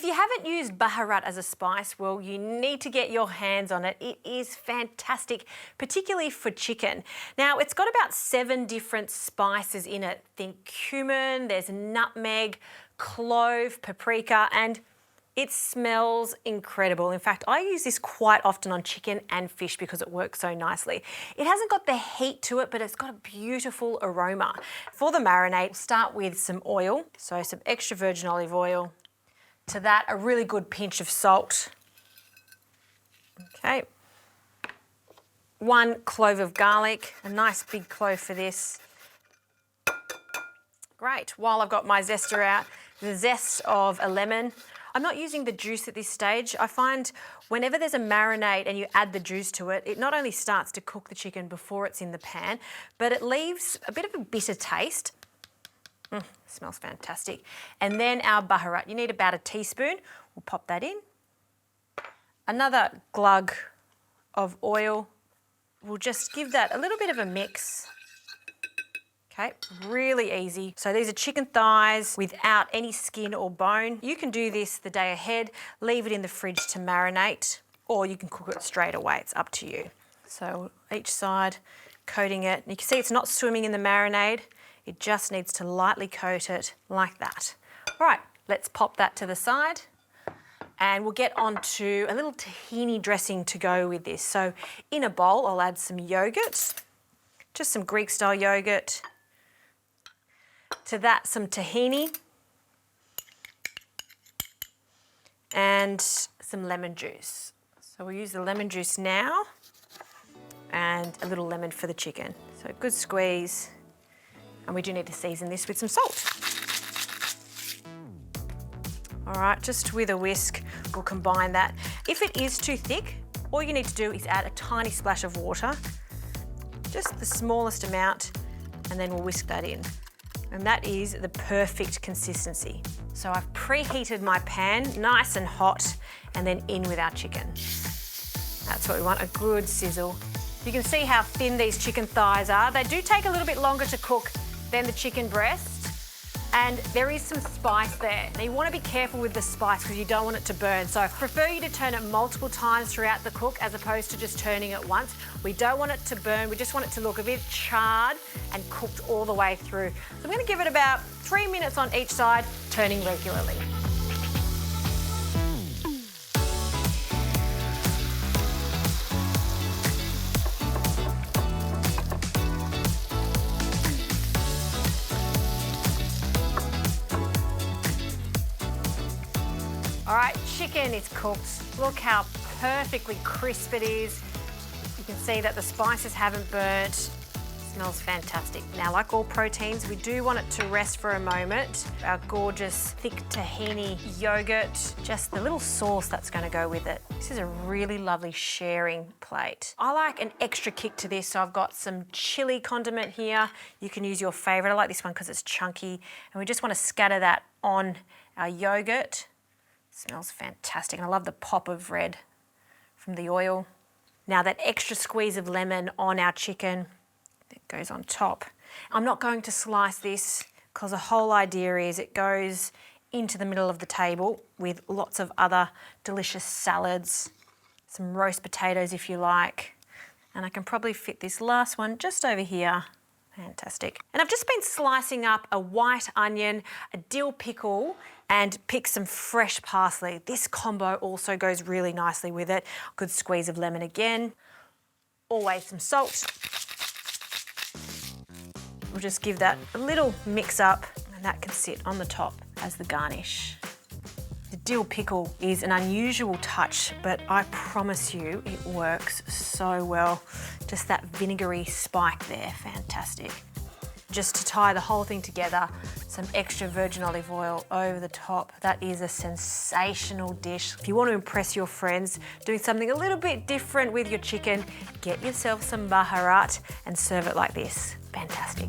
If you haven't used Baharat as a spice, well, you need to get your hands on it. It is fantastic, particularly for chicken. Now, it's got about 7 different spices in it. Think cumin, there's nutmeg, clove, paprika, and it smells incredible. In fact, I use this quite often on chicken and fish because it works so nicely. It hasn't got the heat to it, but it's got a beautiful aroma. For the marinade, start with some oil. So some extra virgin olive oil. To that, a really good pinch of salt. Okay. 1 clove of garlic, a nice big clove for this. Great. While I've got my zester out, the zest of a lemon. I'm not using the juice at this stage. I find whenever there's a marinade and you add the juice to it, it not only starts to cook the chicken before it's in the pan, but it leaves a bit of a bitter taste. Smells fantastic. And then our Baharat. You need about a teaspoon. We'll pop that in. Another glug of oil. We'll just give that a little bit of a mix. Okay, really easy. So these are chicken thighs without any skin or bone. You can do this the day ahead, leave it in the fridge to marinate, or you can cook it straight away. It's up to you. So each side, coating it. You can see it's not swimming in the marinade. It just needs to lightly coat it like that. All right, let's pop that to the side. And we'll get onto a little tahini dressing to go with this. So in a bowl, I'll add some yogurt, just some Greek-style yogurt. To that, some tahini and some lemon juice. So we'll use the lemon juice now and a little lemon for the chicken. So a good squeeze. And we do need to season this with some salt. All right, just with a whisk, we'll combine that. If it is too thick, all you need to do is add a tiny splash of water, just the smallest amount, and then we'll whisk that in. And that is the perfect consistency. So I've preheated my pan, nice and hot, and then in with our chicken. That's what we want, a good sizzle. You can see how thin these chicken thighs are. They do take a little bit longer to cook than the chicken breast, and there is some spice there. Now you want to be careful with the spice because you don't want it to burn. So I prefer you to turn it multiple times throughout the cook as opposed to just turning it once. We don't want it to burn, we just want it to look a bit charred and cooked all the way through. So I'm going to give it about 3 minutes on each side, turning regularly. All right, chicken is cooked. Look how perfectly crisp it is. You can see that the spices haven't burnt. Smells fantastic. Now, like all proteins, we do want it to rest for a moment. Our gorgeous thick tahini yogurt, just the little sauce that's going to go with it. This is a really lovely sharing plate. I like an extra kick to this, so I've got some chili condiment here. You can use your favourite. I like this one because it's chunky. And we just want to scatter that on our yogurt. Smells fantastic, and I love the pop of red from the oil. Now that extra squeeze of lemon on our chicken that goes on top. I'm not going to slice this because the whole idea is it goes into the middle of the table with lots of other delicious salads, some roast potatoes if you like, and I can probably fit this last one just over here. Fantastic. And I've just been slicing up a white onion, a dill pickle, and pick some fresh parsley. This combo also goes really nicely with it. Good squeeze of lemon again. Always some salt. We'll just give that a little mix up, and that can sit on the top as the garnish. The dill pickle is an unusual touch, but I promise you it works so well. Just that vinegary spike there, fantastic. Just to tie the whole thing together, some extra virgin olive oil over the top. That is a sensational dish. If you want to impress your friends, doing something a little bit different with your chicken, get yourself some Baharat and serve it like this. Fantastic.